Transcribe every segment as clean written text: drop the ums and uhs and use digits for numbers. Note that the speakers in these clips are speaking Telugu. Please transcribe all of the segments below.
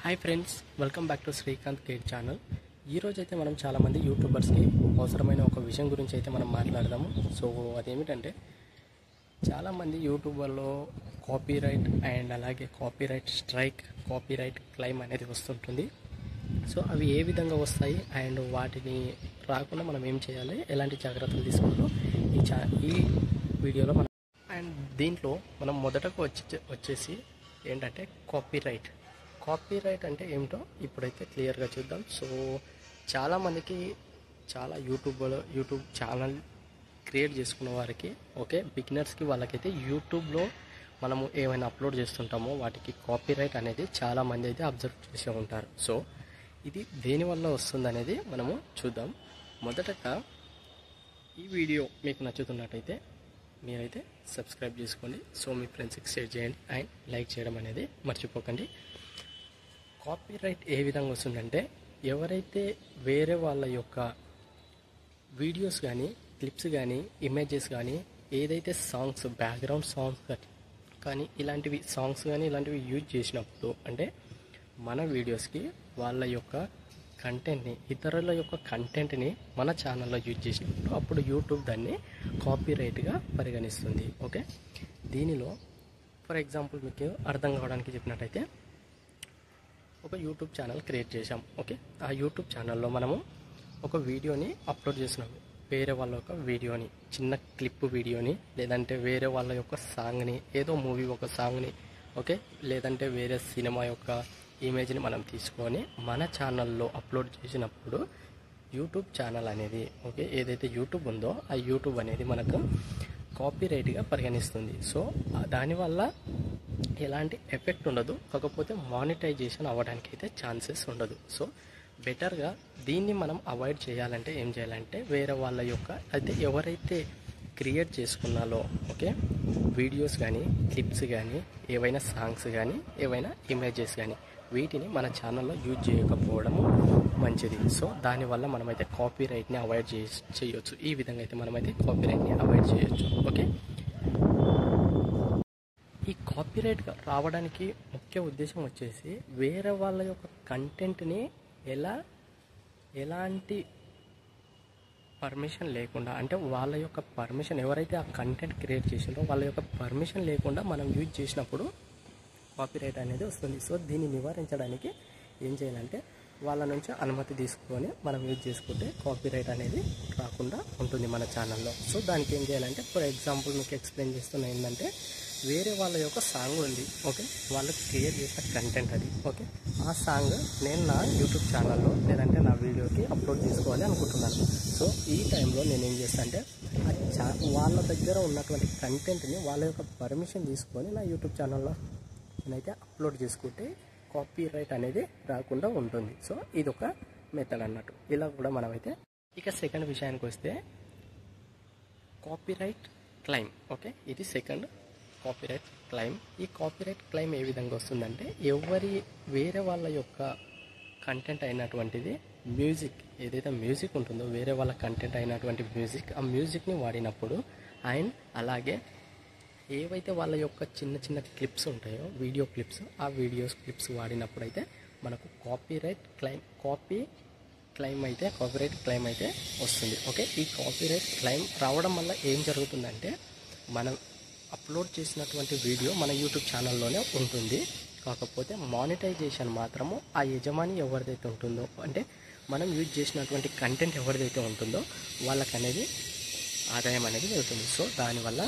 Hi friends, welcome back to Srikanth Kate channel. ఈరోజు అయితే మనం చాలామంది యూట్యూబర్స్కి అవసరమైన ఒక విషయం గురించి అయితే మనం మాట్లాడదాము. సో అదేమిటంటే, చాలామంది యూట్యూబర్లో కాపీరైట్ అండ్ అలాగే కాపీరైట్ స్ట్రైక్, కాపీరైట్ క్లెయిమ్ అనేది వస్తుంటుంది. సో అవి ఏ విధంగా వస్తాయి అండ్ వాటిని రాకుండా మనం ఏం చేయాలి, ఎలాంటి జాగ్రత్తలు తీసుకోవాలో ఈ వీడియోలో మనం అండ్ దీంట్లో మనం మొదటకు వచ్చేసి ఏంటంటే కాపీరైట్ అంటే ఏమిటో ఇప్పుడైతే క్లియర్గా చూద్దాం. సో చాలామందికి యూట్యూబ్ ఛానల్ క్రియేట్ చేసుకున్న వారికి బిగినర్స్కి వాళ్ళకైతే యూట్యూబ్లో మనము ఏమైనా అప్లోడ్ చేస్తుంటామో వాటికి కాపీరైట్ అనేది చాలామంది అయితే అబ్జర్వ్ చేసే ఉంటారు. సో ఇది దేనివల్ల వస్తుంది అనేది మనము చూద్దాం. మొదటగా ఈ వీడియో మీకు నచ్చుతున్నట్టయితే మీరైతే సబ్స్క్రైబ్ చేసుకోండి. సో మీ ఫ్రెండ్స్కి షేర్ చేయండి అండ్ లైక్ చేయడం అనేది మర్చిపోకండి. కాపీరైట్ ఏ విధంగా వస్తుందంటే, ఎవరైతే వేరే వాళ్ళ యొక్క వీడియోస్ కానీ, క్లిప్స్ కానీ, ఇమేజెస్ కానీ, ఏదైతే సాంగ్స్, బ్యాక్గ్రౌండ్ సాంగ్స్ కానీ ఇలాంటివి యూజ్ చేసినప్పుడు, అంటే మన వీడియోస్కి వాళ్ళ యొక్క కంటెంట్ని, ఇతరుల యొక్క కంటెంట్ని మన ఛానల్లో యూజ్ చేసినప్పుడు అప్పుడు యూట్యూబ్ దాన్ని కాపీరైట్గా పరిగణిస్తుంది. దీనిలో ఫర్ ఎగ్జాంపుల్ మీకు అర్థం కావడానికి చెప్పినట్టయితే, ఒక యూట్యూబ్ ఛానల్ క్రియేట్ చేసాం. ఆ యూట్యూబ్ ఛానల్లో మనము ఒక వీడియోని అప్లోడ్ చేసినాము. వేరే వాళ్ళ యొక్క వీడియోని, చిన్న క్లిప్ వీడియోని, లేదంటే వేరే వాళ్ళ యొక్క సాంగ్ని, ఏదో మూవీ ఒక సాంగ్ని, లేదంటే వేరే సినిమా యొక్క ఇమేజ్ని మనం తీసుకొని మన ఛానల్లో అప్లోడ్ చేసినప్పుడు యూట్యూబ్ ఛానల్ అనేది ఏదైతే యూట్యూబ్ ఉందో ఆ యూట్యూబ్ అనేది మనకు కాపీరైట్గా పరిగణిస్తుంది. సో దానివల్ల ఎలాంటి ఎఫెక్ట్ ఉండదు, కాకపోతే మానిటైజేషన్ అవ్వడానికి అయితే ఛాన్సెస్ ఉండదు. సో బెటర్గా దీన్ని మనం అవాయిడ్ చేయాలంటే ఏం చేయాలంటే, వేరే వాళ్ళ యొక్క ఎవరైతే క్రియేట్ చేసుకున్నాలో వీడియోస్ కానీ, క్లిప్స్ కానీ, ఏవైనా సాంగ్స్ కానీ, ఏవైనా ఇమేజెస్ కానీ, వీటిని మన ఛానల్లో యూజ్ చేయకపోవడము మంచిది. సో దానివల్ల మనమైతే కాపీరైట్ని అవాయిడ్ చేయొచ్చు. ఈ విధంగా అయితే మనమైతే కాపీరైట్ని అవాయిడ్ చేయొచ్చు. ఈ కాపీరైట్ రావడానికి ముఖ్య ఉద్దేశం వచ్చేసి, వేరే వాళ్ళ యొక్క కంటెంట్ని ఎలాంటి పర్మిషన్ లేకుండా, అంటే వాళ్ళ యొక్క పర్మిషన్, ఎవరైతే ఆ కంటెంట్ క్రియేట్ చేసిందో వాళ్ళ యొక్క పర్మిషన్ లేకుండా మనం యూజ్ చేసినప్పుడు కాపీరైట్ అనేది వస్తుంది. సో దీన్ని నివారించడానికి ఏం చేయాలంటే, వాళ్ళ నుంచి అనుమతి తీసుకొని మనం యూజ్ చేసుకుంటే కాపీరైట్ అనేది రాకుండా ఉంటుంది మన ఛానల్లో. సో దానికి ఏం చేయాలంటే, ఫర్ ఎగ్జాంపుల్ మీకు ఎక్స్ప్లెయిన్ చేస్తున్నా ఏంటంటే, వేరే వాళ్ళ యొక్క సాంగ్ ఉంది, వాళ్ళకి క్రియేట్ చేసిన కంటెంట్ అది. ఆ సాంగ్ నేను నా యూట్యూబ్ ఛానల్లో లేదంటే నా వీడియోకి అప్లోడ్ చేసుకోవాలి అనుకుంటున్నాను. సో ఈ టైంలో నేను ఏం చేస్తాను అంటే, వాళ్ళ దగ్గర ఉన్నటువంటి కంటెంట్ని వాళ్ళ యొక్క పర్మిషన్ తీసుకొని నా యూట్యూబ్ ఛానల్లో నేనైతే అప్లోడ్ చేసుకుంటే కాపీరైట్ అనేది రాకుండా ఉంటుంది. సో ఇది ఒక మెథడ్ అన్నట్టు. ఇలా కూడా మనమైతే ఇక సెకండ్ విషయానికి వస్తే, కాపీరైట్ క్లెయిమ్. ఇది సెకండ్ కాపీరైట్ క్లెయిమ్. ఈ కాపీరైట్ క్లెయిమ్ ఏ విధంగా వస్తుందంటే, వేరే వాళ్ళ యొక్క కంటెంట్ అయినటువంటిది మ్యూజిక్, ఏదైతే మ్యూజిక్ ఉంటుందో వేరే వాళ్ళ కంటెంట్ అయినటువంటి మ్యూజిక్, ఆ మ్యూజిక్ని వాడినప్పుడు అండ్ అలాగే ఏవైతే వాళ్ళ యొక్క చిన్న చిన్న క్లిప్స్ ఉంటాయో, వీడియో క్లిప్స్, ఆ వీడియోస్ క్లిప్స్ వాడినప్పుడు అయితే మనకు కాపీరైట్ క్లెయిమ్ అయితే వస్తుంది. ఈ కాపీరైట్ క్లెయిమ్ రావడం వల్ల ఏం జరుగుతుందంటే, మనం అప్లోడ్ చేసినటువంటి వీడియో మన యూట్యూబ్ ఛానల్లోనే ఉంటుంది, కాకపోతే మానిటైజేషన్ మాత్రము ఆ యజమాని ఎవరిదైతే ఉంటుందో, అంటే మనం యూజ్ చేసినటువంటి కంటెంట్ ఎవరిదైతే ఉంటుందో వాళ్ళకనేది ఆదాయం అనేది వెళ్తుంది. సో దానివల్ల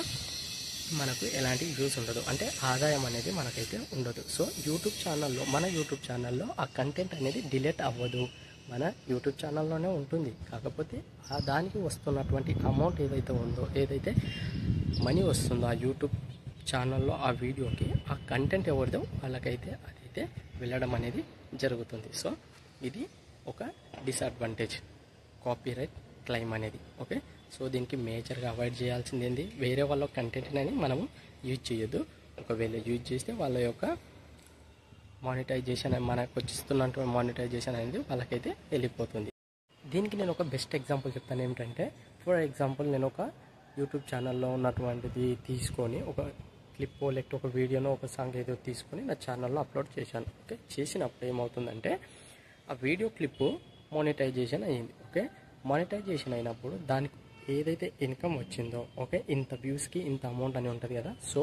మనకు ఎలాంటి యూజ్ ఉండదు, అంటే ఆదాయం అనేది మనకైతే ఉండదు. సో మన యూట్యూబ్ ఛానల్లో ఆ కంటెంట్ అనేది డిలీట్ అవ్వదు, మన యూట్యూబ్ ఛానల్లోనే ఉంటుంది. కాకపోతే దానికి వస్తున్నటువంటి అమౌంట్ ఏదైతే ఉందో, ఏదైతే మనీ వస్తుందో ఆ యూట్యూబ్ ఛానల్లో ఆ వీడియోకి, ఆ కంటెంట్ ఎవరిదో వాళ్ళకైతే అదైతే వెళ్ళడం అనేది జరుగుతుంది. సో ఇది ఒక డిసడ్వాంటేజ్ కాపీరైట్ క్లెయిమ్ అనేది. సో దీనికి మేజర్గా అవాయిడ్ చేయాల్సింది ఏంది, వేరే వాళ్ళ కంటెంట్ని మనము యూజ్ చేయొద్దు. ఒకవేళ యూజ్ చేస్తే వాళ్ళ యొక్క మానిటైజేషన్, మనకు వచ్చిస్తున్నటువంటి మానిటైజేషన్ అనేది వాళ్ళకైతే వెళ్ళిపోతుంది. దీనికి నేను ఒక బెస్ట్ ఎగ్జాంపుల్ చెప్తాను. ఏమిటంటే, ఫర్ ఎగ్జాంపుల్ నేను ఒక యూట్యూబ్ ఛానల్లో ఉన్నటువంటిది తీసుకొని ఒక క్లిప్ లేకపోతే ఒక వీడియోనో ఒక సాంగ్ ఏదో తీసుకొని నా ఛానల్లో అప్లోడ్ చేశాను. ఓకే, చేసినప్పుడు ఏమవుతుందంటే ఆ వీడియో క్లిప్పు మానిటైజేషన్ అయ్యింది. ఓకే, మానిటైజేషన్ అయినప్పుడు దానికి ఏదైతే ఇన్కమ్ వచ్చిందో, ఓకే, ఇంత వ్యూస్కి ఇంత అమౌంట్ అని ఉంటుంది కదా. సో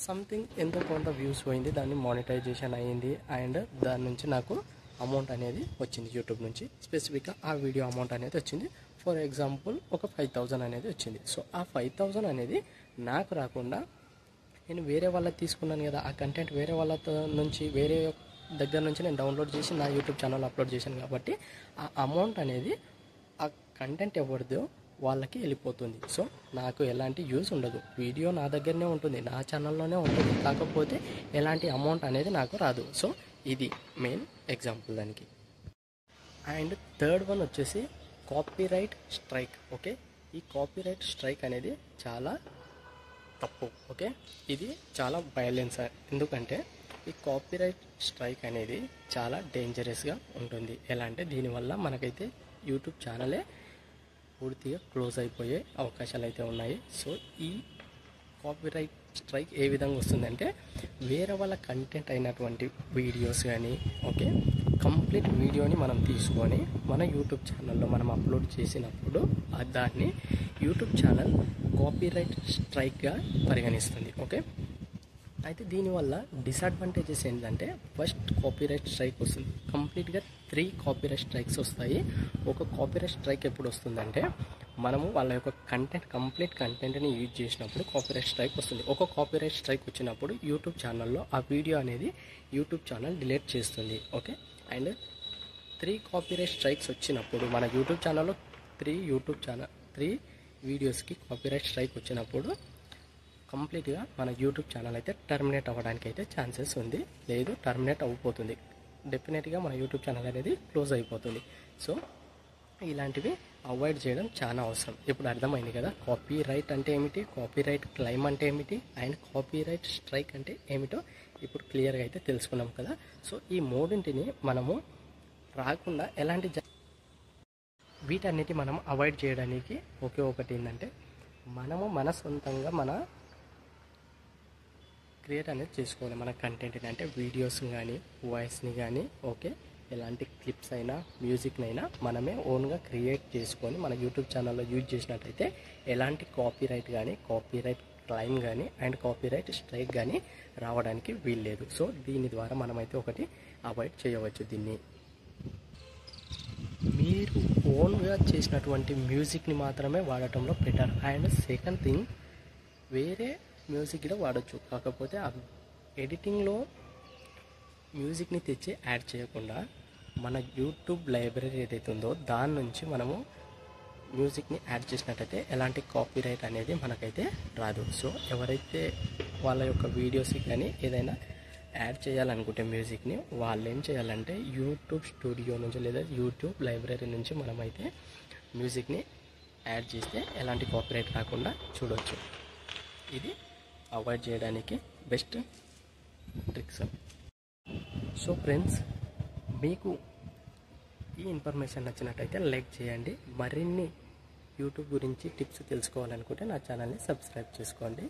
సంథింగ్ ఎంతో కొంత వ్యూస్ పోయింది, దాన్ని మానిటైజేషన్ అయ్యింది అండ్ దాని నుంచి నాకు అమౌంట్ అనేది వచ్చింది యూట్యూబ్ నుంచి. స్పెసిఫిక్గా ఆ వీడియో అమౌంట్ అనేది వచ్చింది. ఫర్ ఎగ్జాంపుల్ ఒక 5,000 అనేది వచ్చింది. సో ఆ 5,000 అనేది నాకు రాకుండా నేను వేరే వాళ్ళకి తీసుకున్నాను కదా, ఆ కంటెంట్ వేరే వాళ్ళతో నుంచి వేరే దగ్గర నుంచి నేను డౌన్లోడ్ చేసి నా యూట్యూబ్ ఛానల్ అప్లోడ్ చేశాను కాబట్టి ఆ అమౌంట్ అనేది ఆ కంటెంట్ ఎవరిదో వాళ్ళకి వెళ్ళిపోతుంది. సో నాకు ఎలాంటి యూజ్ ఉండదు, వీడియో నా దగ్గరనే ఉంటుంది, నా ఛానల్లోనే ఉంటుంది, కాకపోతే ఎలాంటి అమౌంట్ అనేది నాకు రాదు. సో ఇది మెయిన్ ఎగ్జాంపుల్ దానికి. అండ్ థర్డ్ వన్ వచ్చేసి కాపీరైట్ స్ట్రైక్. ఓకే, ఈ కాపీరైట్ స్ట్రైక్ అనేది చాలా తప్పు. ఓకే, ఇది చాలా వైలెన్స్. ఎందుకంటే ఈ కాపీరైట్ స్ట్రైక్ అనేది చాలా డేంజరస్గా ఉంటుంది. ఎలా అంటే దీనివల్ల మనకైతే యూట్యూబ్ ఛానలే పూర్తిగా క్లోజ్ అయిపోయే అవకాశాలు అయితే ఉన్నాయి. సో ఈ కాపీరైట్ స్ట్రైక్ ఏ విధంగా వస్తుందంటే వేరే వాళ్ళ కంటెంట్ అయినటువంటి వీడియోస్ కానీ, ఓకే, కంప్లీట్ వీడియోని మనం తీసుకొని మన యూట్యూబ్ ఛానల్లో మనం అప్లోడ్ చేసినప్పుడు దాన్ని యూట్యూబ్ ఛానల్ కాపీరైట్ స్ట్రైక్గా పరిగణిస్తుంది. ఓకే, అయితే దీనివల్ల డిసడ్వాంటేజెస్ ఏంటంటే ఫస్ట్ కాపీరైట్ స్ట్రైక్ వస్తుంది. కంప్లీట్గా 3 కాపీరైట్ స్ట్రైక్స్ వస్తాయి. ఒక కాపీరైట్ స్ట్రైక్ ఎప్పుడు వస్తుందంటే మనము వాళ్ళ యొక్క కంప్లీట్ కంటెంట్ని యూజ్ చేసినప్పుడు కాపీరైట్ స్ట్రైక్ వస్తుంది. ఒక కాపీరైట్ స్ట్రైక్ వచ్చినప్పుడు యూట్యూబ్ ఛానల్లో ఆ వీడియో అనేది యూట్యూబ్ ఛానల్ డిలీట్ చేస్తుంది. ఓకే, అండ్ 3 కాపీరైట్ స్ట్రైక్స్ వచ్చినప్పుడు మన యూట్యూబ్ ఛానల్లో 3 వీడియోస్కి కాపీరైట్ స్ట్రైక్ వచ్చినప్పుడు కంప్లీట్గా మన యూట్యూబ్ ఛానల్ అయితే టర్మినేట్ అవ్వడానికి అయితే ఛాన్సెస్ ఉంది, లేదు టర్మినేట్ అయిపోతుంది. డెఫినెట్గా మన యూట్యూబ్ ఛానల్ అనేది క్లోజ్ అయిపోతుంది. సో ఇలాంటివి అవాయిడ్ చేయడం చాలా అవసరం. ఇప్పుడు అర్థమైంది కదా కాపీరైట్ అంటే ఏమిటి, కాపీరైట్ క్లెయిమ్ అంటే ఏమిటి అండ్ కాపీరైట్ స్ట్రైక్ అంటే ఏమిటో ఇప్పుడు క్లియర్గా అయితే తెలుసుకున్నాం కదా. సో ఈ మూడింటిని మనము రాకుండా వీటన్నిటి మనం అవాయిడ్ చేయడానికి ఒకే ఒకటి ఏంటంటే మనము మన సొంతంగా మన క్రియేట్ అనేది చేసుకోవాలి. మన కంటెంట్ని అంటే వీడియోస్ని కానీ వాయిస్ని కానీ, ఓకే, ఎలాంటి క్లిప్స్ అయినా మ్యూజిక్ని అయినా మనమే ఓన్గా క్రియేట్ చేసుకొని మన యూట్యూబ్ ఛానల్లో యూజ్ చేసినట్టయితే ఎలాంటి కాపీరైట్ కానీ, కాపీరైట్ క్లెయిమ్ కానీ అండ్ కాపీరైట్ స్ట్రైక్ కానీ రావడానికి వీల్లేదు. సో దీని ద్వారా మనమైతే ఒకటి అవాయిడ్ చేయవచ్చు. దీన్ని మీరు ఓన్గా చేసినటువంటి మ్యూజిక్ని మాత్రమే వాడటంలో బెటర్. అండ్ సెకండ్ థింగ్, వేరే మ్యూజిక్ కూడా వాడచ్చు, కాకపోతే ఆ ఎడిటింగ్లో మ్యూజిక్ని తెచ్చి యాడ్ చేయకుండా మన యూట్యూబ్ లైబ్రరీ ఏదైతే ఉందో దాని నుంచి మనము మ్యూజిక్ని యాడ్ చేసినట్టయితే ఎలాంటి కాపీరైట్ అనేది మనకైతే రాదు. సో ఎవరైతే వాళ్ళ యొక్క వీడియోస్కి కానీ ఏదైనా యాడ్ చేయాలనుకుంటే మ్యూజిక్ని వాళ్ళు ఏం చేయాలంటే యూట్యూబ్ స్టూడియో నుంచి లేదా యూట్యూబ్ లైబ్రరీ నుంచి మనమైతే మ్యూజిక్ని యాడ్ చేస్తే ఎలాంటి కాపీరైట్ రాకుండా చూడవచ్చు. ఇది అవాయిడ్ చేయడానికి బెస్ట్ ట్రిక్స్. సో ఫ్రెండ్స్, మీకు ఈ ఇన్ఫర్మేషన్ నచ్చినట్టయితే లైక్ చేయండి. మరిన్ని యూట్యూబ్ గురించి టిప్స్ తెలుసుకోవాలనుకుంటే నా ఛానల్ని సబ్స్క్రైబ్ చేసుకోండి.